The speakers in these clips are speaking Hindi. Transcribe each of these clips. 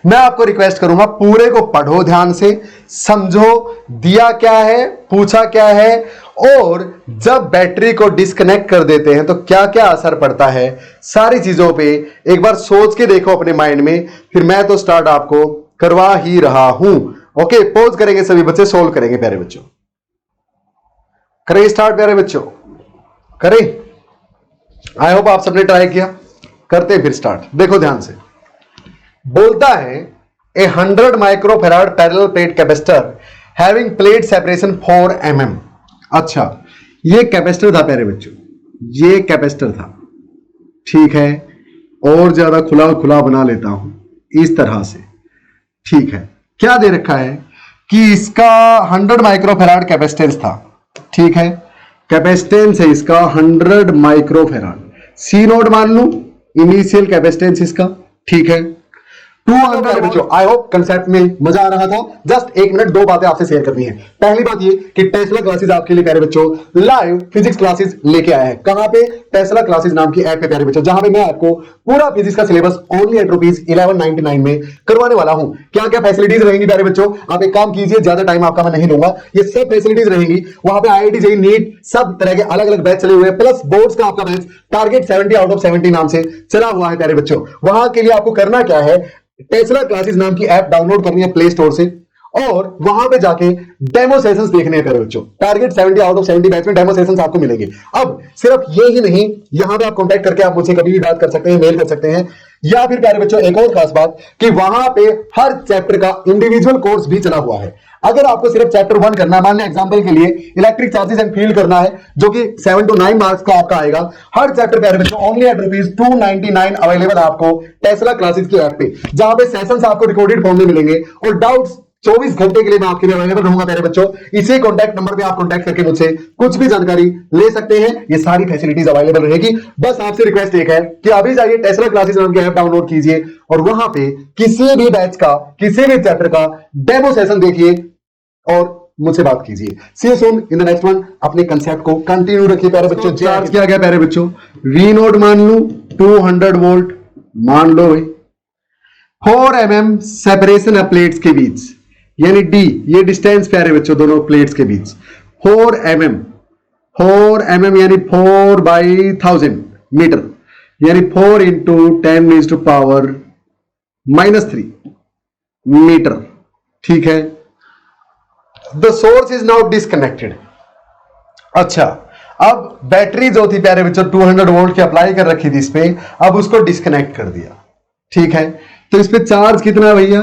मैं आपको रिक्वेस्ट करूंगा पूरे को पढ़ो ध्यान से, समझो दिया क्या है, पूछा क्या है, और जब बैटरी को डिस्कनेक्ट कर देते हैं तो क्या क्या असर पड़ता है, सारी चीजों पे एक बार सोच के देखो अपने माइंड में। फिर मैं तो स्टार्ट आपको करवा ही रहा हूं। ओके, पोज करेंगे सभी बच्चे, सोल्व करेंगे प्यारे बच्चों। करें स्टार्ट प्यारे बच्चों, करें। आई होप आप सबने ट्राई किया। करते हैं फिर स्टार्ट। देखो ध्यान से, बोलता है ए 100 microfarad parallel plate capacitor having plate separation 4 mm। अच्छा, ये कैपेसिटर था प्यारे बच्चों, ये कैपेसिटर था, ठीक है। और ज्यादा खुला खुला बना लेता हूं इस तरह से, ठीक है। क्या दे रखा है कि इसका 100 माइक्रोफैराड कैपेसिटेंस था, ठीक है। कैपेसिटेंस है इसका 100 माइक्रोफैराड, सी नोट मान लू इनिशियल कैपेसिटेंस इसका, ठीक है। 200 बच्चों, आई होप कंसेप्ट में मजा आ रहा था। जस्ट एक मिनट, दो बातें आपसे शेयर करनी है। पहली बात ये कि टेस्ला क्लासेस आपके लिए प्यारे बच्चों लाइव फिजिक्स क्लासेस लेके आए हैं। कहां पे? टेस्ला क्लासेस नाम की ऐप पे प्यारे बच्चों, जहां पे मैं आपको पूरा फिजिक्स का सिलेबस ओनली एट ₹1199 में करवाने वाला हूं। क्या क्या फैसिलिटीज रहेंगी प्यारे बच्चों? आप एक काम कीजिए, ज्यादा टाइम आपका मैं नहीं लूंगा, ये सब फैसिलिटीज रहेंगी। वहां पे IIT JEE नीट सब तरह के अलग अलग बैच चले हुए हैं, प्लस बोर्ड्स का आपका बैच टारगेट 70 आउट ऑफ 70 नाम से चला हुआ है प्यारे बच्चों। वहां के लिए आपको करना क्या है, टेस्ला क्लासेस नाम की ऐप डाउनलोड करनी है प्ले स्टोर से, और वहां पे जाके डेमो सेशंस देखने हैं प्यारे बच्चों। टारगेट 70 आउट ऑफ 70 बैच में डेमो सेशंस आपको मिलेंगे। अब सिर्फ ये ही नहीं, यहां पे आप कांटेक्ट करके आप मुझसे कभी भी बात कर सकते हैं, मेल कर सकते हैं, या फिर प्यारे बच्चों एक और खास बात कि वहां पे हर चैप्टर का इंडिविजुअल कोर्स भी चला हुआ है। अगर आपको सिर्फ चैप्टर 1 करना है, मान लें एग्जांपल के लिए इलेक्ट्रिक चार्जेस एंड फील्ड करना है, जो कि 7 to 9 मार्क्स का आपका आएगा, हर चैप्टर प्यारे बच्चों ओनली एट ₹299 अवेलेबल आपको टेस्ला क्लासेस की ऐप पे, जहां पे सेशंस आपको रिकॉर्डेड फॉर्म में मिलेंगे और डाउट्स 24 घंटे के लिए मैं आपके लिए अवेलेबल रहूंगा प्यारे बच्चों। इसी कॉन्टैक्ट नंबर पे आप कॉन्टैक्ट करके मुझसे कुछ भी जानकारी ले सकते हैं। ये सारी फैसिलिटीज अवेलेबल रहेगी। बस आपसे रिक्वेस्ट एक है कि अभी जाइए टेस्ला क्लासेस नाम की ऐप डाउनलोड कीजिए और वहां पे किसी भी बैच का, किसी भी चैप्टर का डेमो सेशन देखिए और मुझसे बात कीजिए। See you soon in the next one. अपने कंसेप्ट को कंटिन्यू रखिए प्यारे बच्चों। चार्ज किया गया प्यारे बच्चों, वी नोट मान लू 200 वोल्ट मान लो, 4 mm सेपरेशन है प्लेट्स के बीच, यानी D, ये डिस्टेंस प्यारे बच्चों दोनों प्लेट्स के बीच 4 mm, 4 mm यानी 4/1000 मीटर, यानी 4 × 10⁻³ मीटर, ठीक है। The source is now disconnected. अच्छा, अब बैटरी जो थी प्यारे बच्चों 200 वोल्ट की अप्लाई कर रखी थी इस पे, अब उसको डिस्कनेक्ट कर दिया, ठीक है। तो इस पे चार्ज कितना है भैया?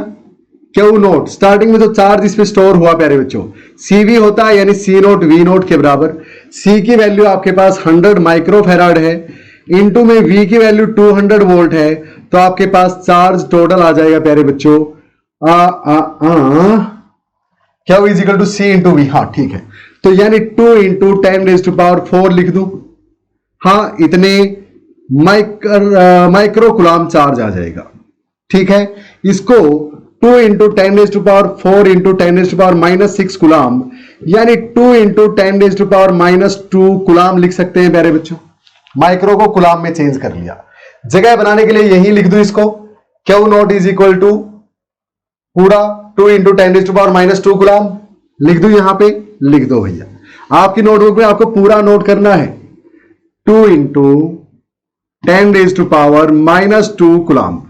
Q note. स्टार्टिंग में जो चार्ज इस पे स्टोर हुआ प्यारे बच्चों CV होता है, यानी C नोट V नोट के बराबर। C की वैल्यू आपके पास 100 माइक्रोफैराड है, इनटू में V की वैल्यू 200 वोल्ट है, तो आपके पास चार्ज टोटल आ जाएगा प्यारे बच्चों क्या is equal to C × V। हाँ ठीक है, तो यानी 2 × 10⁻⁴ लिख दूं। हाँ, इतने माइक्रो कुलाम चार्ज आ जाएगा, ठीक है। इसको 2 × 10⁻⁴ × 10⁻⁻6 कुलाम, यानी 2 × 10⁻⁻² कुलाम लिख सकते हैं प्यारे बच्चों। माइक्रो को कुलाम में चेंज कर लिया। जगह बनाने के लिए यही लिख दूं इसको, Q naught is equal to पूरा 2 × 10⁻⁻² कुलाम लिख दूं, यहां पे लिख दो भैया। आपकी नोटबुक में आपको पूरा नोट करना है, 2 × 10⁻⁻² कुलाम।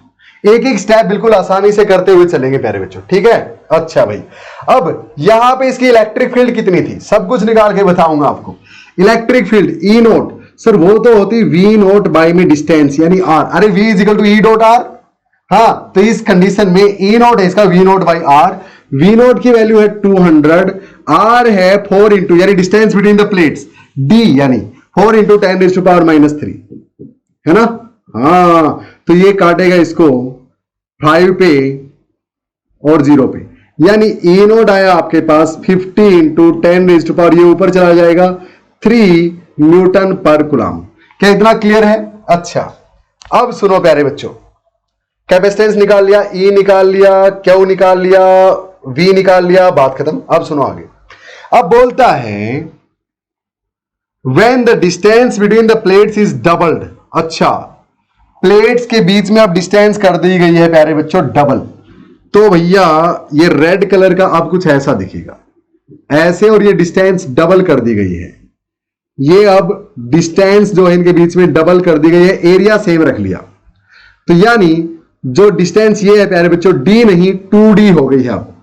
एक एक स्टेप बिल्कुल आसानी से करते हुए चलेंगे प्यारे बच्चों, ठीक है। अच्छा भाई, अब यहां पे इसकी इलेक्ट्रिक फील्ड कितनी थी, सब कुछ निकाल के बताऊंगा आपको। Electric field E naught, sir वो तो होती V नोट बाई में डिस्टेंस यानी R। अरे V is equal to E dot R। हाँ, तो इस कंडीशन में E नोट है इसका V naught by R। V note की वैल्यू है 200, R है 4 × यानी distance between the plates D, यानी 4 × 10⁻³ है ना। हाँ, तो ये काटेगा इसको 5 पे और 0 पे, यानी E नोट आया आपके पास 50 × 10⁻⁴, ये ऊपर चला जाएगा 3 न्यूटन पर कुलाम। क्या इतना क्लियर है? अच्छा, अब सुनो प्यारे बच्चों, कैपेसिटेंस निकाल लिया, E निकाल लिया, Q निकाल लिया, V निकाल लिया, बात खत्म। अब सुनो आगे। अब बोलता है when the distance between the plates is doubled। अच्छा, प्लेट्स के बीच में अब डिस्टेंस कर दी गई है प्यारे बच्चों डबल। तो भैया ये रेड कलर का अब कुछ ऐसा दिखेगा, ऐसे, और ये डिस्टेंस डबल कर दी गई है। ये अब डिस्टेंस जो है इनके बीच में डबल कर दी गई है, एरिया सेम रख लिया। तो यानी जो डिस्टेंस ये है प्यारे बच्चों, डी नहीं 2D हो गई है अब।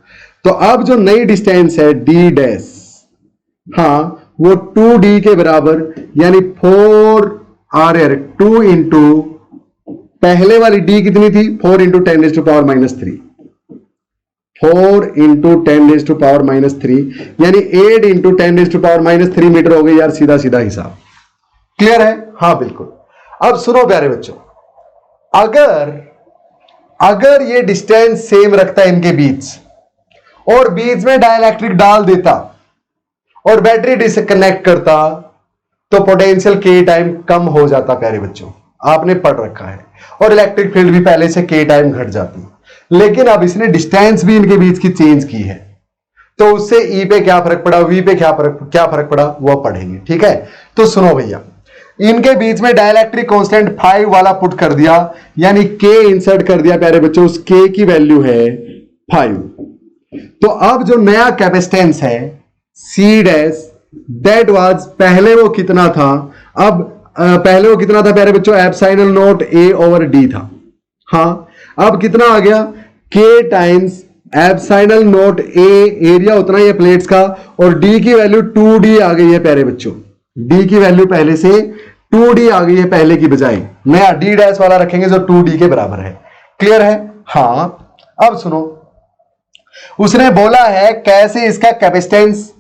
तो अब जो नई डिस्टेंस है डी डैश, हाँ वो 2D के बराबर, यानी 4R, 2 इंटू पहले वाली डी कितनी थी, 4 इंटू 10⁻³ 4 इंटू 10⁻³ यानी 8 इंटू 10⁻³ मीटर हो गई यार, सीधा सीधा हिसाब। क्लियर है? हाँ बिल्कुल। अब सुनो प्यारे बच्चों, अगर ये डिस्टेंस सेम रखता है इनके बीच और बीच में डाइलेक्ट्रिक डाल देता और बैटरी डिस्कनेक्ट करता, तो पोटेंशियल के टाइम कम हो जाता प्यारे बच्चों, आपने पढ़ रखा है, और इलेक्ट्रिक फील्ड भी पहले से के टाइम घट जाती। लेकिन अब इसने डिस्टेंस भी इनके बीच की चेंज की है, तो उससे ई पे क्या फर्क पड़ा, वी पे क्या फर्क पड़ा, वो पढ़ेंगे। ठीक है? तो सुनो भैया, इनके बीच में डाइलेक्ट्रिक कांस्टेंट 5 वाला पुट कर दिया, यानी के इंसर्ट कर दिया प्यारे बच्चों, उस के की वैल्यू है 5। तो अब जो नया कैपेसिटेंस है सी डैश, दैट वाज, पहले वो कितना था, अब पहले वो कितना था प्यारे बच्चों, epsilon naught A over D था। हाँ, अब कितना आ गया, के टाइम्स एप्सिलॉन नॉट ए, एरिया उतना ही है प्लेट्स का, और डी की वैल्यू 2D आ गई है प्यारे बच्चों। डी की वैल्यू पहले से 2D आ गई है पहले की बजाय, नया डी डैश वाला रखेंगे जो 2D के बराबर है। क्लियर है? हाँ। अब सुनो, उसने बोला है कैसे इसका कैपेसिटेंस,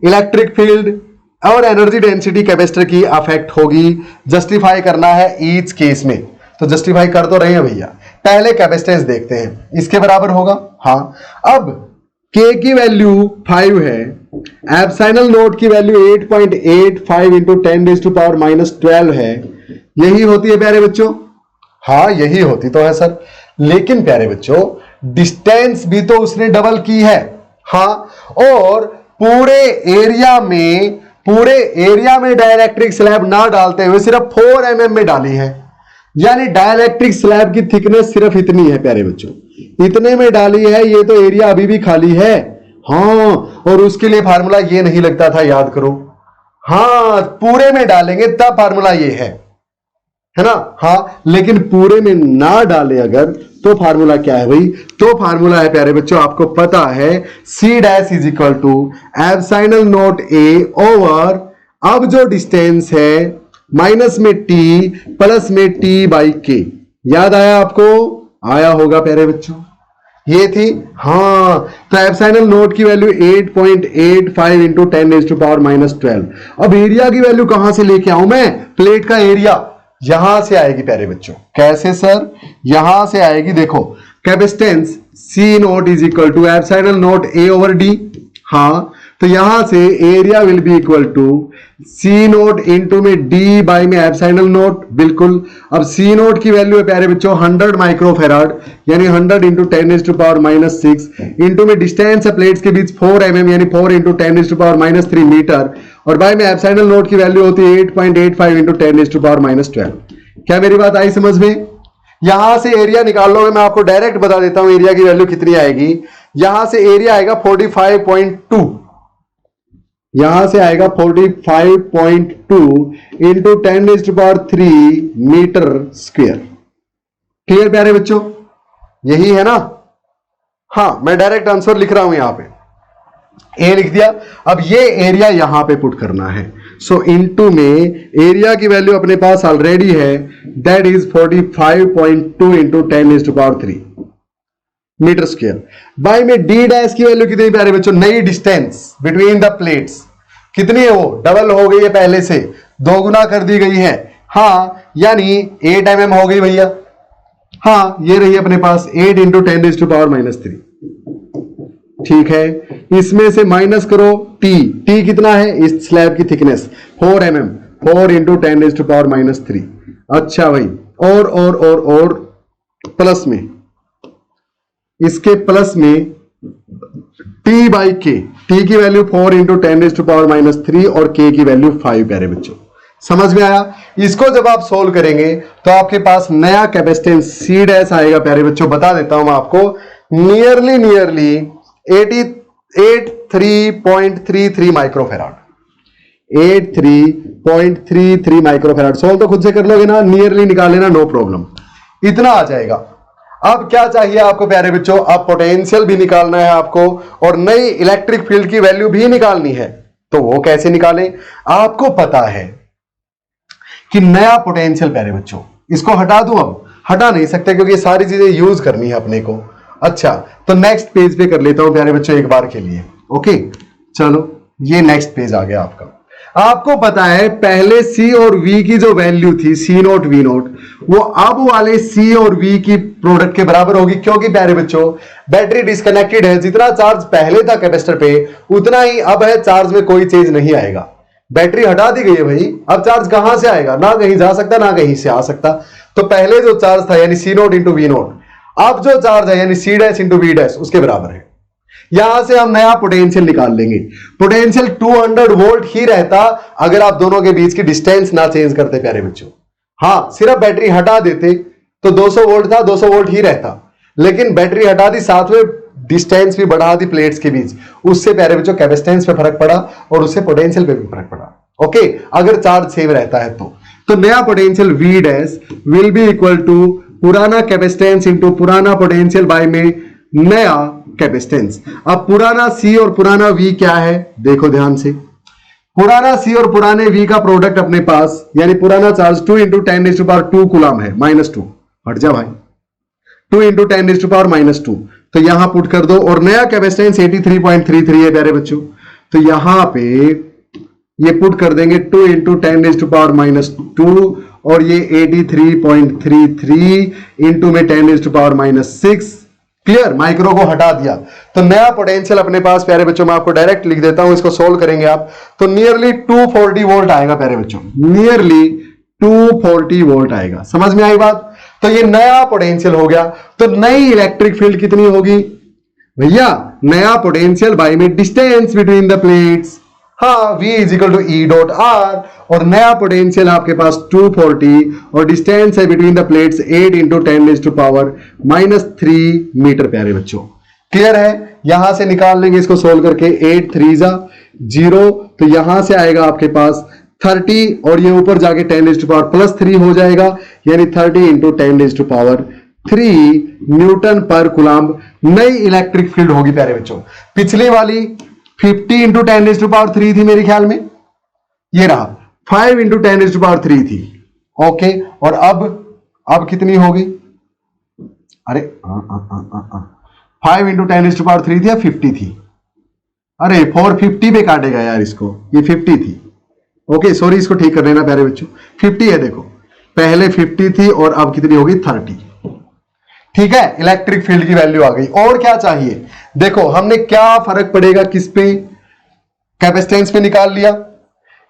इलेक्ट्रिक फील्ड और एनर्जी डेंसिटी कैपेसिटर की अफेक्ट होगी, जस्टिफाई करना है ईच केस में। तो जस्टिफाई कर तो रहे हैं भैया, पहले कैपेसिटेंस देखते हैं, इसके बराबर होगा। हाँ, अब के की वैल्यू 5 है, एप्सिलॉन नॉट की वैल्यू 8.85 इंटू 10⁻⁻12 है, यही होती है प्यारे बच्चों। हाँ यही होती तो है सर, लेकिन प्यारे बच्चों डिस्टेंस भी तो उसने डबल की है। हाँ, और पूरे एरिया में डाइलेक्ट्रिक स्लैब ना डालते हुए सिर्फ 4 mm में डाली है, यानी डाइलेक्ट्रिक स्लैब की थिकनेस सिर्फ इतनी है प्यारे बच्चों, इतने में डाली है। ये तो एरिया अभी भी खाली है। हाँ, और उसके लिए फार्मूला ये नहीं लगता था, याद करो। हाँ, पूरे में डालेंगे तब फार्मूला ये है ना। हाँ, लेकिन पूरे में ना डाले अगर, तो फार्मूला क्या है भाई, तो फार्मूला है प्यारे बच्चों, आपको पता है, C dash is equal to epsilon naught A over, अब जो डिस्टेंस है माइनस में टी प्लस में टी बाई के। याद आया आपको? आया होगा प्यारे बच्चों, ये थी। हाँ, तो एप्सिलॉन नॉट की वैल्यू 8.85 इंटू 10⁻⁻12। अब एरिया की वैल्यू कहां से लेके आऊं मैं, प्लेट का एरिया यहां से आएगी प्यारे बच्चों। कैसे सर? यहां से आएगी, देखो, capacitance C naught is equal to epsilon naught A over D. हाँ, तो यहां से area will be equal to C naught into में डी बाई में एप्सिलॉन नोट। बिल्कुल। अब सी नोट की वैल्यू है प्यारे बच्चों 100 माइक्रोफेराड, यानी 100 इंटू 10⁻⁻6 इंटू में डिस्टेंस है प्लेट्स के बीच 4 mm, यानी 4 इंटू 10⁻³ मीटर, और बाई में एप्सिलॉन नोट की वैल्यू होती है 8.85 इंटू 10⁻12। क्या मेरी बात आई समझ में? यहां से एरिया निकाल लोगे, मैं आपको डायरेक्ट बता देता हूं एरिया की वैल्यू कितनी आएगी। यहां से एरिया आएगा 45.2, यहां से आएगा 45.2 इंटू 10⁻³ मीटर स्क्वायर। क्लियर प्यारे बच्चों? यही है ना? हाँ, मैं डायरेक्ट आंसर लिख रहा हूं, यहां पे ए लिख दिया। अब ये एरिया यहां पे पुट करना है, सो इनटू में एरिया की वैल्यू अपने पास ऑलरेडी है, that is 45.2 into 10⁻³ metre square. By में डी डैश की वैल्यू कितनी प्यारे बच्चों, नई डिस्टेंस बिटवीन द प्लेट्स कितनी है, वो डबल हो गई है, पहले से 2 गुना कर दी गई है। हाँ, यानी 8 mm हो गई भैया। हाँ, ये रही अपने पास 8 इंटू 10⁻⁻3। ठीक है, इसमें से माइनस करो टी कितना है, इस स्लैब की थिकनेस 4 mm, 4 इंटू 10⁻⁻3। अच्छा भाई, और प्लस में, इसके प्लस में टी बाई के, टी की वैल्यू 4 इंटू 10⁻⁻3 और के की वैल्यू 5 प्यारे बच्चों। समझ में आया? इसको जब आप सोल्व करेंगे तो आपके पास नया कैपेसिटेंस सी डैश आएगा प्यारे बच्चों। बता देता हूं मैं आपको, नियरली 83.33 माइक्रोफेराड, 83.33 माइक्रोफेराड। सोल्व तो खुद से कर लोगे ना, नियरली निकाल लेना, नो प्रॉब्लम, इतना आ जाएगा। अब क्या चाहिए आपको प्यारे बच्चों, अब पोटेंशियल भी निकालना है आपको और नई इलेक्ट्रिक फील्ड की वैल्यू भी निकालनी है। तो वो कैसे निकालें, आपको पता है कि नया पोटेंशियल प्यारे बच्चों, इसको हटा दूं, अब हटा नहीं सकते क्योंकि सारी चीजें यूज करनी है अपने को। अच्छा, तो नेक्स्ट पेज पे कर लेता हूं प्यारे बच्चों एक बार के लिए। ओके चलो, ये नेक्स्ट पेज आ गया आपका। आपको पता है पहले C और V की जो वैल्यू थी C नोट V नोट, वो अब वाले C और V की प्रोडक्ट के बराबर होगी, क्योंकि प्यारे बच्चों बैटरी डिस्कनेक्टेड है। जितना चार्ज पहले था कैपेसिटर पे उतना ही अब है, चार्ज में कोई चेंज नहीं आएगा। बैटरी हटा दी गई है भाई, अब चार्ज कहां से आएगा, ना कहीं जा सकता ना कहीं से आ सकता। तो पहले जो चार्ज था यानी C note into V note, अब जो चार्ज है यानी C dash into V dash उसके बराबर है। यहां से हम नया पोटेंशियल निकाल लेंगे। पोटेंशियल 200 वोल्ट ही रहता अगर आप दोनों के बीच की डिस्टेंस ना चेंज करते प्यारे बच्चों। हां, सिर्फ बैटरी हटा देते तो 200 वोल्ट था, 200 वोल्ट ही रहता, लेकिन बैटरी हटा दी, साथ में डिस्टेंस भी बढ़ा दी प्लेट्स के बीच, उससे प्यारे बच्चों कैपेसिटेंस पे फर्क पड़ा और उससे पोटेंशियल पे भी फर्क पड़ा। ओके, अगर चार्ज सेम रहता है तो नया potential V dash will be equal to पुराना कैपेसिटेंस इंटू पुराना पोटेंशियल बाय में नया कैपेसिटेंस। अब पुराना C और पुराना V क्या है, देखो ध्यान से। पुराना C और पुराने V का प्रोडक्ट अपने पास यानी पुराना चार्ज 2 इंटू 10⁻² कूलम है, -2, हट जा भाई, 2 इंटू 10⁻², तो यहां पुट कर दो। और नया कैपेसिटेंस 83.33 है प्यारे बच्चों, तो यहां पे ये पुट कर देंगे 2 इंटू 10⁻² और ये 83.33 इंटू में 10⁻⁻6। क्लियर, माइक्रो को हटा दिया तो नया पोटेंशियल अपने पास प्यारे बच्चों, मैं आपको डायरेक्ट लिख देता हूं, इसको सोल्व करेंगे आप तो नियरली 240 वोल्ट आएगा प्यारे बच्चों, नियरली 240 वोल्ट आएगा। समझ में आई बात? तो ये नया पोटेंशियल हो गया। तो नई इलेक्ट्रिक फील्ड कितनी होगी भैया, नया पोटेंशियल बाय में डिस्टेंस बिटवीन द प्लेट्स, हाँ, V is equal to E dot R, और नया पोटेंशियल आपके पास 240 और डिस्टेंस है between the plates 8 into 10⁻³ metre प्यारे बच्चों। क्लियर है? यहां से निकाल लेंगे इसको सोल्व करके, 8 3 0, तो यहां से आएगा आपके पास 30 और ये ऊपर जाके 10⁻+3 हो जाएगा, यानी 30 इंटू 10⁻³ न्यूटन पर कूलम्ब नई इलेक्ट्रिक फील्ड होगी प्यारे बच्चों। पिछली वाली 50 इंटू 10⁻³ थी मेरे ख्याल में, ये रहा 5 इंटू 10⁻³ थी। ओके, और अब कितनी होगी, अरे 5 इंटू 10⁻³ थी या 50 थी, अरे 450 पे काटेगा यार इसको, ये 50 थी। ओके सॉरी, इसको ठीक कर लेना प्यारे बच्चों, 50 है, देखो पहले 50 थी और अब कितनी होगी 30। ठीक है, इलेक्ट्रिक फील्ड की वैल्यू आ गई। और क्या चाहिए, देखो हमने क्या फर्क पड़ेगा किस पे, कैपेसिटेंस पे निकाल लिया,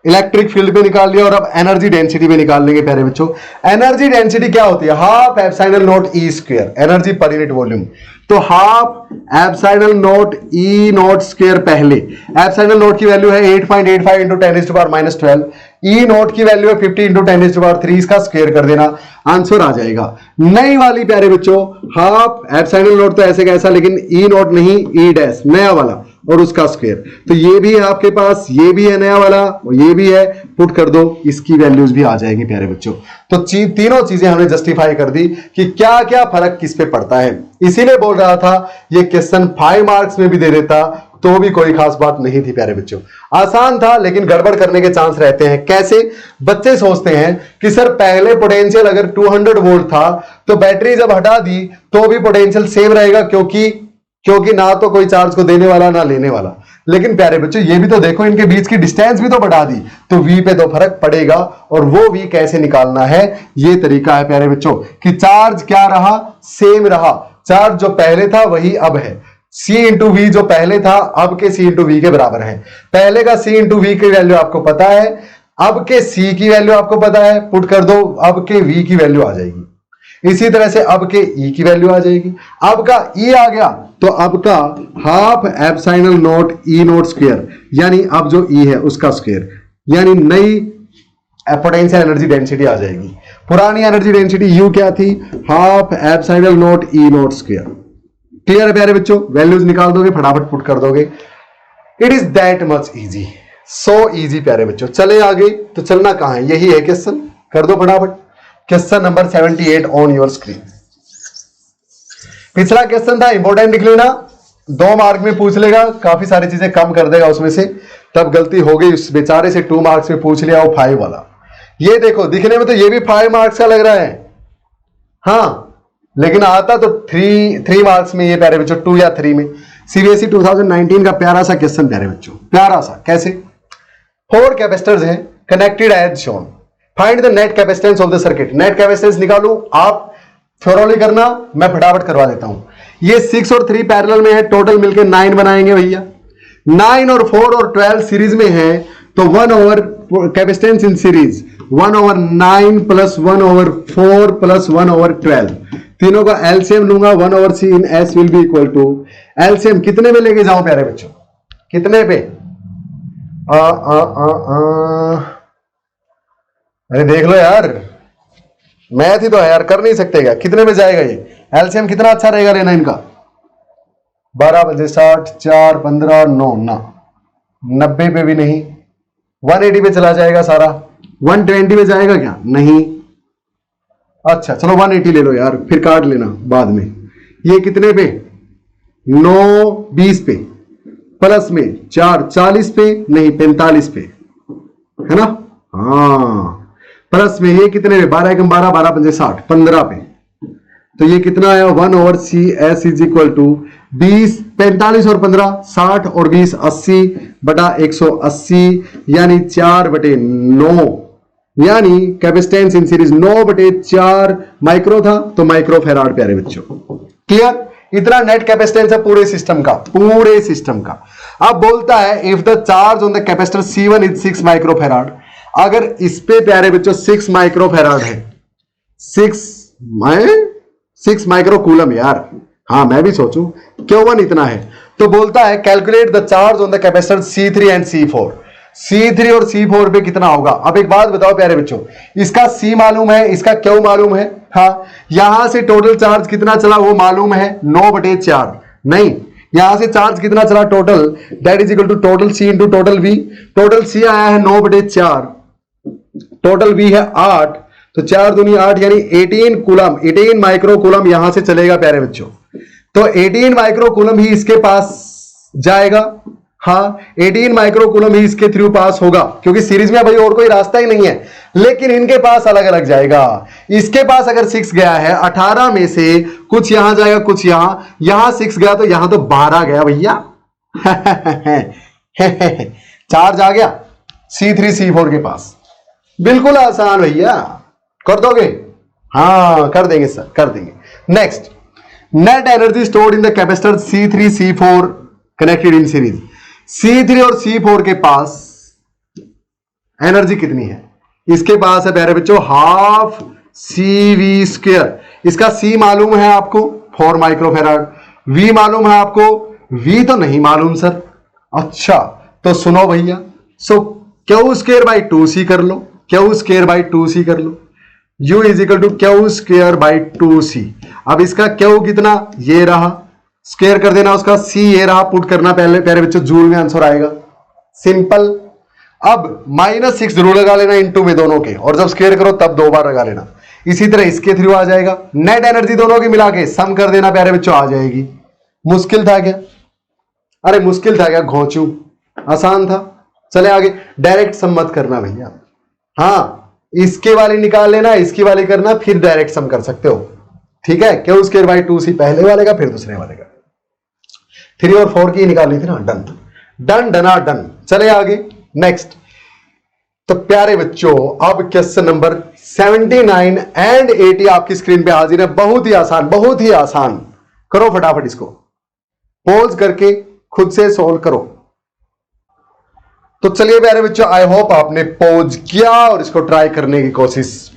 इलेक्ट्रिक फील्ड पे निकाल लिया, और अब एनर्जी डेंसिटी पे निकाल लेंगे प्यारे बच्चों। एनर्जी डेंसिटी क्या होती है, half epsilon not E square, energy per unit volume. तो half epsilon not E not square, पहले एप्सिलॉन नॉट की वैल्यू है 8.85 इंटू 10⁻12, E नॉट की वैल्यू है 50 इंटू 10⁻3, इसका स्क्वायर कर देना, आंसर आ जाएगा। नई वाली प्यारे बच्चों, हाफ एप्सिलॉन नॉट तो ऐसे कैसा, लेकिन E नॉट नहीं, E डैश नया वाला और उसका स्क्वायर, तो ये भी है आपके पास, ये भी है नया वाला और ये भी है, पुट कर दो, इसकी वैल्यूज भी आ जाएगी प्यारे बच्चों। तो तीनों चीजें हमने जस्टिफाई कर दी कि क्या क्या फर्क किस पे पड़ता है। इसीलिए बोल रहा था ये क्वेश्चन 5 मार्क्स में भी दे देता तो भी कोई खास बात नहीं थी प्यारे बच्चों, आसान था, लेकिन गड़बड़ करने के चांस रहते हैं। कैसे, बच्चे सोचते हैं कि सर पहले पोटेंशियल अगर 200 वोल्ट था तो बैटरी जब हटा दी तो भी पोटेंशियल सेम रहेगा, क्योंकि ना तो कोई चार्ज को देने वाला ना लेने वाला। लेकिन प्यारे बच्चों ये भी तो देखो, इनके बीच की डिस्टेंस भी तो बढ़ा दी, तो V पे तो फर्क पड़ेगा, और वो V कैसे निकालना है, ये तरीका है प्यारे बच्चों कि चार्ज क्या रहा, सेम रहा, चार्ज जो पहले था वही अब है, C इंटू V जो पहले था अब के C इंटू V के बराबर है। पहले का C इंटू V की वैल्यू आपको पता है, अब के C की वैल्यू आपको पता है, पुट कर दो, अब के V की वैल्यू आ जाएगी। इसी तरह से अब के E की वैल्यू आ जाएगी। अब का E आ गया तो अब का half epsilon not E not square, यानी अब जो E है उसका स्क्वायर, यानी नई पोटेंशियल एनर्जी डेंसिटी आ जाएगी। पुरानी एनर्जी डेंसिटी U क्या थी, half epsilon not E not square. Clear है प्यारे बच्चों? वैल्यूज निकाल दोगे, फटाफट पुट कर दोगे। It is that much easy, so easy प्यारे बच्चों। चले आगे, तो चलना कहां है, यही है क्वेश्चन, कर दो फटाफट। Question number 78 on your screen. पिछला क्वेश्चन था, इंपॉर्टेंट लिख लेना, 2 मार्क में पूछ लेगा, काफी सारी चीजें कम कर देगा उसमें से। तब गलती हो गई उस बेचारे से, 2 मार्क्स में पूछ लिया वो 5 वाला। ये देखो, दिखने में तो ये भी 5 मार्क्स का लग रहा है, हाँ, लेकिन आता तो 3 मार्क्स में ये प्यारे बच्चों, 2 या 3 में। सीबीएसई 2019 का प्यारा सा क्वेश्चन प्यारे बच्चों, प्यारा सा। कैसे? 4 कैपेसिटर्स हैं connected as shown, find the net capacitance of the circuit. Net capacitance निकालू, आप थ्योरली करना, मैं फटाफट करवा देता हूं। ये 6 और 3 पैरेलल में है, टोटल मिलके 9 बनाएंगे भैया। 9 और 4 और 12 सीरीज में है, तो 1 over capacitance in series 1/9 plus 1/4 plus 1/12, तीनों का एलसीएम लूंगा, 1/c in s will be equal to LCM कितने में लेके जाऊं प्यारे बच्चों, कितने पे? अरे देख लो यार, मैथ ही तो है यार, कर नहीं सकते क्या? कितने में जाएगा ये एलसीएम? कितना अच्छा रहेगा लेना इनका? 12 बजे 60, 4 15 9 ना, 90 पे भी नहीं, 180 पे चला जाएगा सारा। 120 में जाएगा क्या? नहीं। अच्छा चलो 180 ले लो यार, फिर काट लेना बाद में। ये कितने पे? 9 20 पे, प्लस में 4 40 पे, नहीं 45 पे, है ना? हाँ, प्लस में ये कितने पे? 12 एकम 12, 12 पंजे 60, 15 पे। तो ये कितना आया? 1/c(s) इज इक्वल टू 20, 45 और 15 60 और 20 80 बटा 180, यानी 4/9, यानी कैपेसिटेंस इन सीरीज 9/4 माइक्रो था, तो माइक्रो फैराड प्यारे बच्चों। क्लियर? इतना नेट कैपेसिटेंस है पूरे सिस्टम का, पूरे सिस्टम का। अब बोलता है if the charge on the capacitor C1 is 6 micro farad, अगर इस पे प्यारे बच्चों 6 माइक्रो फैराड है, 6 माइक्रो कूलम यार, हाँ मैं भी सोचूं Q1 इतना है, तो बोलता है calculate the charge on the capacitor C3 and C4। C3 और C4 पे कितना होगा? अब एक बात बताओ प्यारे बच्चों, इसका C मालूम है, इसका Q मालूम है, हाँ, यहां से टोटल चार्ज कितना चला वो मालूम है, 9/4, नहीं, यहां से चार्ज कितना चला total, that is equal to total C into total V। Total C आया है 9/4, टोटल V है 8, तो 4 दूनी 8, यानी 18 कूलम, 18 माइक्रो कूलम यहां से चलेगा प्यारे बच्चों। तो 18 माइक्रो कूलम ही इसके पास जाएगा, हाँ 18 माइक्रो कूलम ही इसके थ्रू पास होगा, क्योंकि सीरीज में भाई और कोई रास्ता ही नहीं है, लेकिन इनके पास अलग अलग जाएगा। इसके पास अगर 6 गया है, 18 में से कुछ यहां जाएगा, कुछ यहां 6 गया, तो यहां तो 12 गया भैया। चार्ज आ गया C3 C4 के पास, बिल्कुल आसान भैया, कर दोगे? हाँ कर देंगे सर, कर देंगे। Next, net energy stored in the capacitor C3 C4 connected in series. C3 और C4 के पास एनर्जी कितनी है? इसके पास है प्यारे बच्चों हाफ CV²। इसका C मालूम है आपको 4 माइक्रोफैराड, V मालूम है आपको, V तो नहीं मालूम सर। अच्छा तो सुनो भैया, सो Q²/2C कर लो, Q²/2C कर लो, U is equal to Q²/2C। अब इसका Q कितना? ये रहा, स्क्वायर कर देना उसका, C ये रहा, पुट करना पहले प्यारे बच्चों, जूल में आंसर आएगा, सिंपल। अब -6 जरूर लगा लेना इनटू में दोनों के, और जब स्क्वायर करो तब 2 बार लगा लेना। इसी तरह इसके थ्रू आ जाएगा, नेट एनर्जी दोनों की मिला के सम कर देना प्यारे बच्चों, आ जाएगी। मुश्किल था क्या? अरे मुश्किल था क्या घोंचू? आसान था। चले आगे, डायरेक्ट सम मत करना भैया, हाँ इसके वाली निकाल लेना, इसकी वाली करना, फिर डायरेक्ट सम कर सकते हो, ठीक है? Q²/2C पहले वाले का, फिर दूसरे वाले का। 3 और 4 की निकालनी थी ना, डन डन डना डन। चले आगे, नेक्स्ट। तो प्यारे बच्चों अब क्वेश्चन नंबर 79 एंड 80 आपकी स्क्रीन पे हाजिर है। बहुत ही आसान, बहुत ही आसान। करो फटाफट इसको, पॉज करके खुद से सोल्व करो। तो चलिए प्यारे बच्चों, आई होप आपने पॉज किया और इसको ट्राई करने की कोशिश,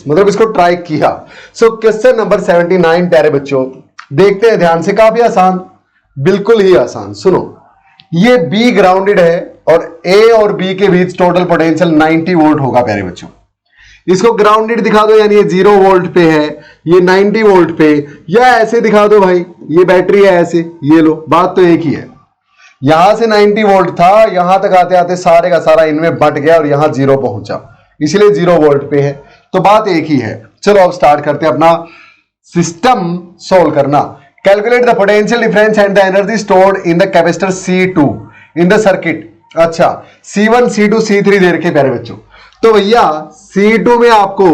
मतलब इसको ट्राई किया। सो क्वेश्चन नंबर 79 प्यारे बच्चों, देखते हैं ध्यान से, काफी आसान, बिल्कुल ही आसान। सुनो, ये B ग्राउंडेड है और A और B के बीच टोटल पोटेंशियल 90 वोल्ट होगा प्यारे बच्चों। इसको ग्राउंडेड दिखा दो, यानी ये 0 वोल्ट पे है, ये 90 वोल्ट पे, या ऐसे दिखा दो भाई, ये बैटरी है ऐसे, ये लो, बात तो एक ही है। यहां से 90 वोल्ट था, यहां तक आते आते सारे का सारा इनमें बट गया और यहां 0 पहुंचा, इसलिए 0 वोल्ट पे है। तो बात एक ही है। चलो अब स्टार्ट करते हैं अपना सिस्टम सोल्व करना। Calculate the potential difference and the energy stored in the capacitor C2 in the circuit. अच्छा, C1 C2 C3 दे रखे प्यारे बच्चों। तो भैया C2 में आपको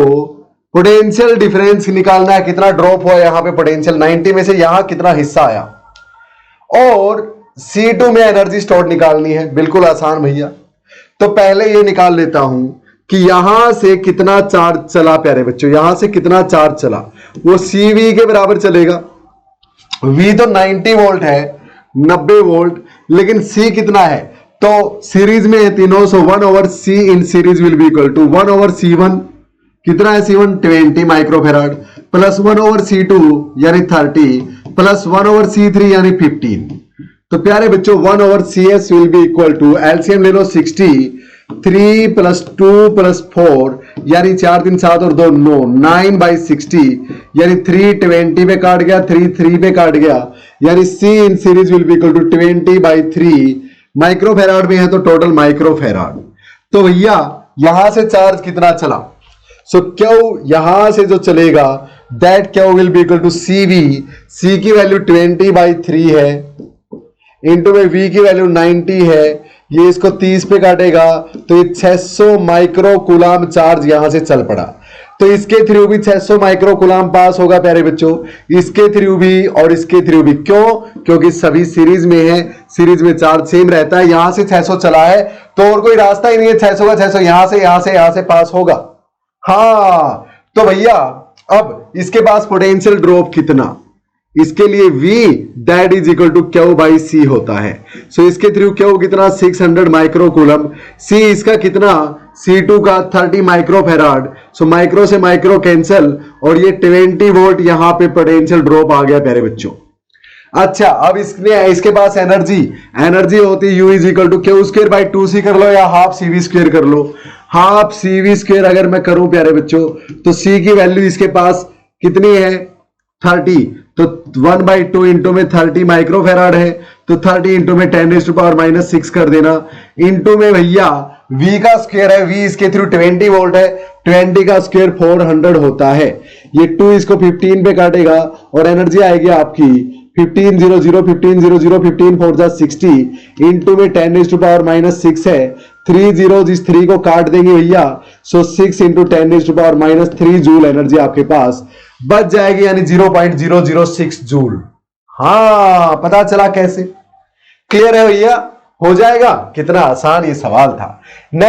पोटेंशियल डिफरेंस निकालना है, कितना ड्रॉप हुआ यहां पे पोटेंशियल, 90 में से यहां कितना हिस्सा आया, और C2 में एनर्जी स्टोर निकालनी है। बिल्कुल आसान भैया। तो पहले ये निकाल लेता हूं कि यहां से कितना चार्ज चला प्यारे बच्चों, यहां से कितना चार्ज चला, वो CV के बराबर चलेगा। V तो 90 वोल्ट है, 90 वोल्ट, लेकिन C कितना है, तो सीरीज में है तीनों, so 1/C in series will be equal to 1/C1, कितना है C1 20 माइक्रोफेराड, प्लस 1/C2 यानी 30, प्लस 1/C3 यानी 15। तो प्यारे बच्चों 1/CS will be equal to, LCM ले लो 60, 3 + 2 + 4 यानी 4 3 7 और 2 9, 9/60 यानी 320 पे काट गया, 3 पे काट गया, यानी C in series will be equal to 20/3 microfarad में है, तो टोटल माइक्रोफेराड। तो भैया यहां से चार्ज कितना चला, सो Q यहां से जो चलेगा that Q will be equal to CV, C की वैल्यू 20/3 है, इंटू में V की वैल्यू 90 है, ये इसको 30 पे काटेगा तो ये 600 माइक्रो कूलाम चार्ज यहां से चल पड़ा। तो इसके थ्रू भी 600 माइक्रो कूलाम पास होगा प्यारे बच्चों, इसके थ्रू भी और इसके थ्रू भी। क्यों? क्योंकि सभी सीरीज में है, सीरीज में चार्ज सेम रहता है। यहां से 600 चला है तो और कोई रास्ता ही नहीं है, 600 का 600 यहां से पास होगा। हाँ, तो भैया अब इसके पास पोटेंशियल ड्रॉप कितना, इसके लिए V that is equal to Q/C होता है। सो इसके थ्रू Q कितना 600 माइक्रो कूलम, C इसका कितना C2 का 30 माइक्रोफेराड, सो माइक्रो से माइक्रो कैंसल, और ये 20 वोल्ट यहां पे पोटेंशियल ड्रॉप आ गया प्यारे बच्चों। अच्छा, अब इसके पास एनर्जी होती है U is equal to Q²/2C कर लो या हाफ CV² कर लो। हाफ CV² अगर मैं करूं प्यारे बच्चों तो C की वैल्यू इसके पास कितनी है 30, तो 1/2 इंटू में 30 माइक्रोफेराड है, तो 30 इंटू में 10⁻⁻6 कर देना, इंटू में भैया V का स्क्वायर है, V इसके थ्रू 20 वोल्ट है, 20 का स्क्वायर 400 होता है, ये 2 इसको 15 पे काटेगा और एनर्जी आएगी आपकी 1500 15 4 जा 60 इंटू में 10⁻⁻6 है, 3 zeros इस 3 को काट देंगे भैया, सो 6 इंटू 10⁻³ जूल एनर्जी आपके पास बच जाएगी, यानी 0.006 जूल। हाँ, पता चला कैसे? क्लियर है भैया? हो जाएगा। कितना आसान ये सवाल था।